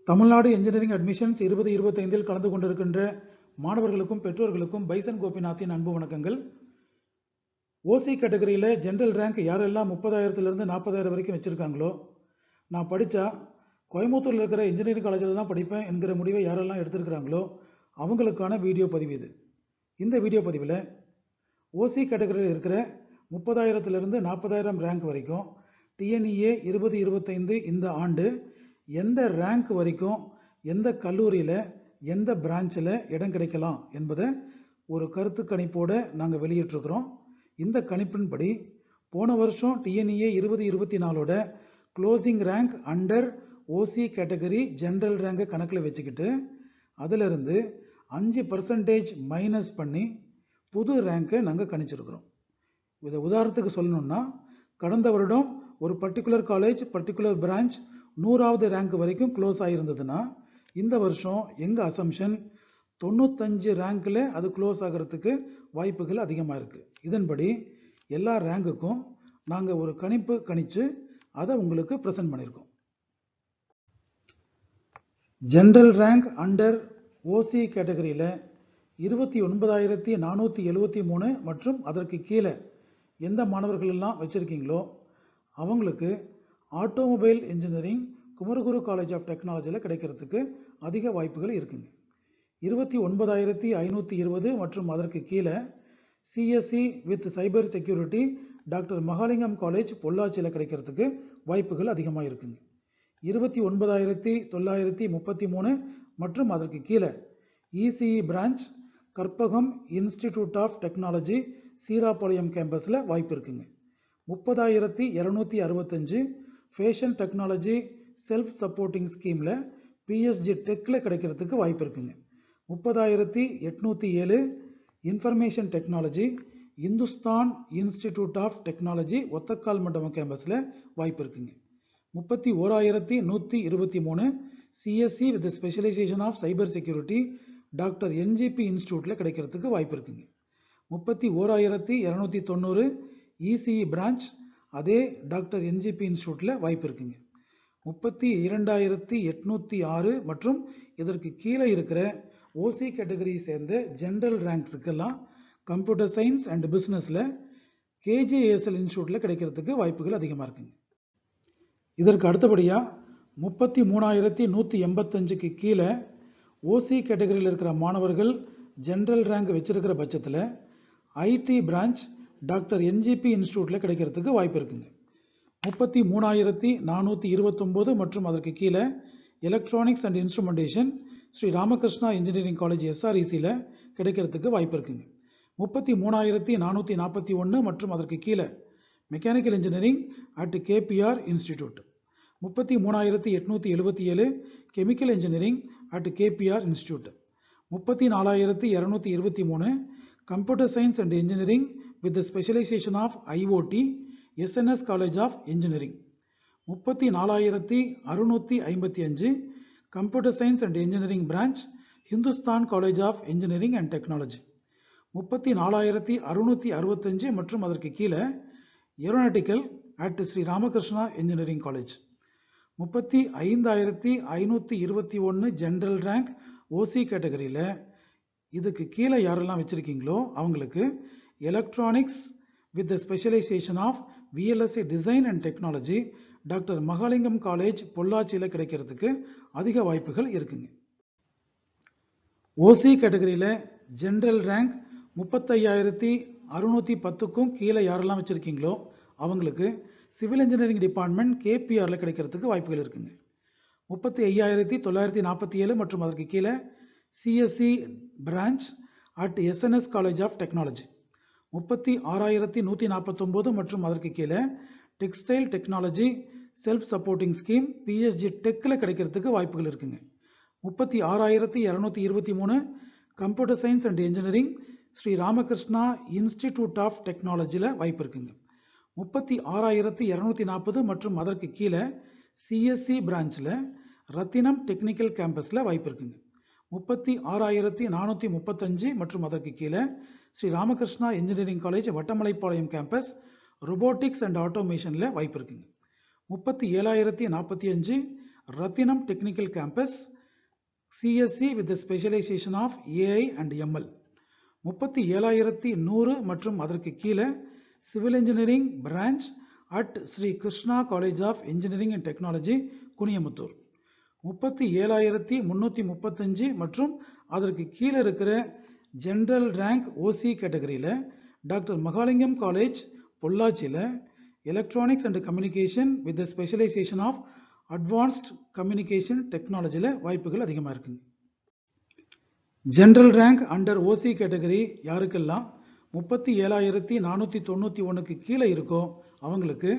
Tamil Nadu engineering admissions 2025 கலந்து கொண்டிருக்கின்ற மாணவர்களுக்கும் பெற்றோர்களுக்கும் பைசன் கோபிநாத்தின் அன்பு வணக்கங்கள். ஓசி கேட்டகரியில் ஜென்ரல் ரேங்க் யாரெல்லாம் 30,000 40,000 வரைக்கும் வச்சுருக்காங்களோ, நான் படித்தா கோயம்புத்தூரில் இருக்கிற இன்ஜினியரிங் காலேஜில் தான் படிப்பேன் என்கிற முடிவை யாரெல்லாம் எடுத்திருக்கிறாங்களோ அவங்களுக்கான வீடியோ பதிவு இது. இந்த வீடியோ பதிவில் ஓசி கேட்டகரியில் இருக்கிற 30,000 40,000 ரேங்க் வரைக்கும் டிஎன்இஏ 2025 இந்த ஆண்டு எந்த ரேங்க் வரைக்கும் எந்த கல்லூரியில் எந்த பிரான்ச்சில் இடம் கிடைக்கலாம் என்பதை ஒரு கருத்து கணிப்போடு நாங்கள் வெளியிட்டிருக்கிறோம். இந்த கணிப்பின்படி போன வருஷம் டிஎன்இஏ 2024ஓட closing rank under OC category general ரேங்கை கணக்கில் வச்சுக்கிட்டு அதிலிருந்து 5% மைனஸ் பண்ணி புது ரேங்கை நாங்கள் கணிச்சிருக்கிறோம். இதை உதாரணத்துக்கு சொல்லணும்னா, கடந்த வருடம் ஒரு பர்டிகுலர் காலேஜ் பர்டிகுலர் பிரான்ச் 100வது ரேங்க் வரைக்கும் க்ளோஸ் ஆகியிருந்ததுன்னா, இந்த வருஷம் எங்கள் அசம்ஷன் 95 ரேங்கில் அது க்ளோஸ் ஆகிறதுக்கு வாய்ப்புகள் அதிகமாக இருக்குது. இதன்படி எல்லா ரேங்குக்கும் நாங்கள் ஒரு கணிப்பு கணித்து அதை உங்களுக்கு ப்ரெசென்ட் பண்ணியிருக்கோம். ஜென்ரல் ரேங்க் அண்டர் ஓசி கேட்டகரியில் 29,473 மற்றும் அதற்கு கீழே எந்த மாணவர்கள் எல்லாம் வச்சுருக்கீங்களோ அவங்களுக்கு automobile engineering Kumaraguru college of டெக்னாலஜியில் கிடைக்கிறதுக்கு அதிக வாய்ப்புகள் இருக்குங்க. 29,520 மற்றும் அதற்கு கீழே CSE with cyber security doctor Mahalingam college பொள்ளாச்சியில் கிடைக்கிறதுக்கு வாய்ப்புகள் அதிகமாக இருக்குங்க. 29,933 மற்றும் அதற்கு கீழே ECE branch Karpagam institute of technology Seerapalayam கேம்பஸில் வாய்ப்பு இருக்குங்க. 30,265 ஃபேஷன் டெக்னாலஜி செல்ஃப் சப்போர்ட்டிங் ஸ்கீமில் பிஎஸ்ஜி டெக்கில் கிடைக்கிறதுக்கு வாய்ப்பு இருக்குங்க. 30,807 information technology Hindusthan institute of technology Othakkal Mandapam கேம்பஸில் வாய்ப்பு இருக்குங்க. 31,123 CSE with specialisation of cyber security doctor NGP இன்ஸ்டிடியூட்டில் கிடைக்கிறதுக்கு வாய்ப்பு இருக்குங்க. 31,290 இசிஇ பிரான்ச் அதே டாக்டர் என்ஜிபி இன்ஸ்டியூட்டில் வாய்ப்பு இருக்குங்க. 32,806 மற்றும் இதற்கு கீழே இருக்கிற ஓசி கேட்டகரியை சேர்ந்த ஜென்ரல் ரேங்க்ஸுக்கெல்லாம் கம்ப்யூட்டர் சயின்ஸ் அண்ட் பிஸ்னஸில் கேஜிஏஎஸ்எல் இன்ஸ்டியூட்டில் கிடைக்கிறதுக்கு வாய்ப்புகள் அதிகமாக இருக்குங்க. இதற்கு அடுத்தபடியாக 33,185க்கு கீழே ஓசி கேட்டகரியில் இருக்கிற மாணவர்கள் ஜென்ரல் ரேங்க் வச்சிருக்கிற பட்சத்தில் ஐடி பிரான்ச் டாக்டர் என்ஜிபி இன்ஸ்டியூட்டில் கிடைக்கிறதுக்கு வாய்ப்பு இருக்குங்க. 33,429 மற்றும் அதற்கு கீழே electronics and instrumentation Sri Ramakrishna engineering college எஸ்ஆர்இசியில் கிடைக்கிறதுக்கு வாய்ப்பு இருக்குங்க. 33,441 மற்றும் அதற்கு கீழே mechanical engineering at KPR institute. 33,877 chemical engineering at KPR institute. 34,223 computer science and engineering with specialisation of IOT SNS college of engineering. 34,655 computer science and engineering branch Hindusthan college of engineering and technology. 34,665 மற்றும் அதற்கு கீழே aeronautical at Sri Ramakrishna engineering college. 35,521 general rank OC கேட்டகரியில் இதுக்கு கீழே யாரெல்லாம் வச்சுருக்கீங்களோ அவங்களுக்கு electronics with specialisation of VLSI design and technology doctor Mahalingam college பொள்ளாச்சியில் கிடைக்கிறதுக்கு அதிக வாய்ப்புகள் இருக்குங்க. ஓசி கேட்டகரியில் ஜென்ரல் ரேங்க் 35,610க்கும் கீழே யாரெல்லாம் வச்சுருக்கீங்களோ அவங்களுக்கு சிவில் இன்ஜினியரிங் டிபார்ட்மெண்ட் கேபிஆரில் கிடைக்கிறதுக்கு வாய்ப்புகள் இருக்குங்க. 35,947 மற்றும் அதற்கு கீழே CSE branch at SNS college of technology. 36,149 மற்றும் அதற்கு கீழே textile technology self supporting scheme PSG டெக்கில் கிடைக்கிறதுக்கு வாய்ப்புகள் இருக்குங்க. 36,223 computer science and engineering Sri Ramakrishna institute of டெக்னாலஜியில் வாய்ப்பு இருக்குங்க. 36,240 மற்றும் அதற்கு கீழே சிஎஸ்சி பிரான்ச்சில் ரத்தினம் டெக்னிக்கல் கேம்பஸில் வாய்ப்பு இருக்குங்க. 36,435 மற்றும் அதற்கு கீழே Sri Ramakrishna engineering college Vattamalaipalayam campus robotics and ஆட்டோமேஷனில் வாய்ப்பு இருக்குங்க. 37,045 Rathinam technical campus CSE with specialisation of AI and ML 37,100 மற்றும் அதற்கு கீழே civil engineering branch at Sri Krishna college of engineering and technology Kuniyamuthur 37,335 மற்றும் அதற்கு கீழே இருக்கிற ஜென்ரல் ரேங்க் ஓசி கேட்டகரியில் டாக்டர் மகாலிங்கம் காலேஜ் பொள்ளாச்சியில் electronics and communication with specialisation of advanced communication டெக்னாலஜியில் வாய்ப்புகள் அதிகமாக இருக்குங்க. General rank under OC category யாருக்கெல்லாம் 37,491க்கு கீழே இருக்கோ அவங்களுக்கு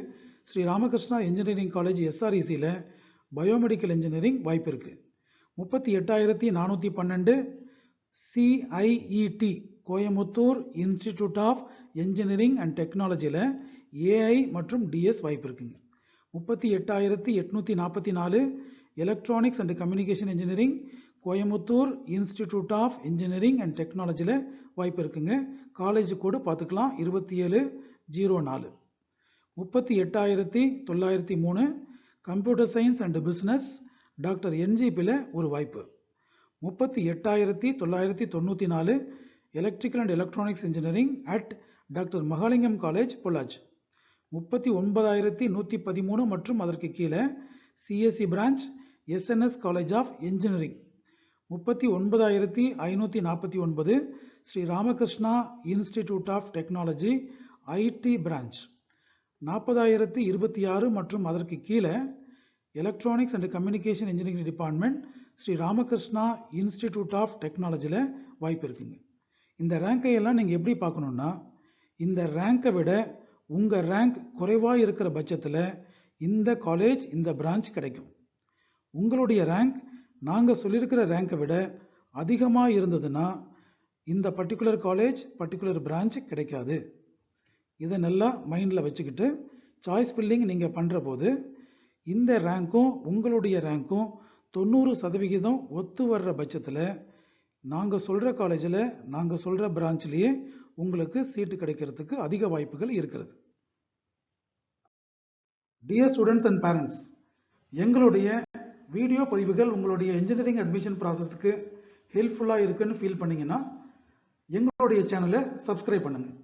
ஸ்ரீ ராமகிருஷ்ணா இன்ஜினியரிங் காலேஜ் எஸ்ஆர்இசியில் பயோமெடிக்கல் இன்ஜினியரிங் வாய்ப்பு இருக்குது. 38,412 CIET Coimbatore institute of engineering and டெக்னாலஜியில் ஏஐ மற்றும் டிஎஸ் வாய்ப்பு இருக்குங்க. 38,844 electronics and communication engineering Coimbatore institute of engineering and டெக்னாலஜியில் வாய்ப்பு இருக்குங்க. காலேஜ் கோடு பார்த்துக்கலாம் 2704. 38,903 computer science and business doctor என்ஜிபியில் ஒரு வாய்ப்பு. 38,994 electrical and electronics engineering at doctor Mahalingam college Pollachi. 39,113 மற்றும் அதற்கு கீழே CSE branch SNS college of engineering. 39,549 Sri Ramakrishna institute of technology IT branch. 40,026 மற்றும் அதற்கு கீழே electronics and communication engineering department Sri Ramakrishna institute of டெக்னாலஜியில் வாய்ப்பு இருக்குங்க. இந்த ரேங்கை எல்லாம் நீங்கள் எப்படி பார்க்கணுன்னா, இந்த ரேங்கை விட உங்கள் ரேங்க் குறைவாக இருக்கிற பட்சத்தில் இந்த காலேஜ் இந்த பிரான்ச் கிடைக்கும். உங்களுடைய ரேங்க் நாங்கள் சொல்லியிருக்கிற ரேங்கை விட அதிகமாக இருந்ததுன்னா இந்த பர்டிகுலர் காலேஜ் பர்டிகுலர் பிரான்ச் கிடைக்காது. இதை நல்லா மைண்டில் வச்சுக்கிட்டு சாய்ஸ் ஃபில்லிங் நீங்கள் பண்ணுற போது இந்த ரேங்க்கும் உங்களுடைய ரேங்க்கும் 90% ஒத்து வர்ற பட்சத்தில் நாங்கள் சொல்கிற காலேஜில் நாங்கள் சொல்கிற பிரான்ச்லேயே உங்களுக்கு சீட்டு கிடைக்கிறதுக்கு அதிக வாய்ப்புகள் இருக்கிறது. டியர் ஸ்டூடெண்ட்ஸ் அண்ட் பேரண்ட்ஸ், எங்களுடைய வீடியோ பதிவுகள் உங்களுடைய இன்ஜினியரிங் அட்மிஷன் ப்ராசஸ்க்கு ஹெல்ப்ஃபுல்லாக இருக்குன்னு ஃபீல் பண்ணிங்கன்னா எங்களுடைய சேனலை சப்ஸ்கிரைப் பண்ணுங்கள்.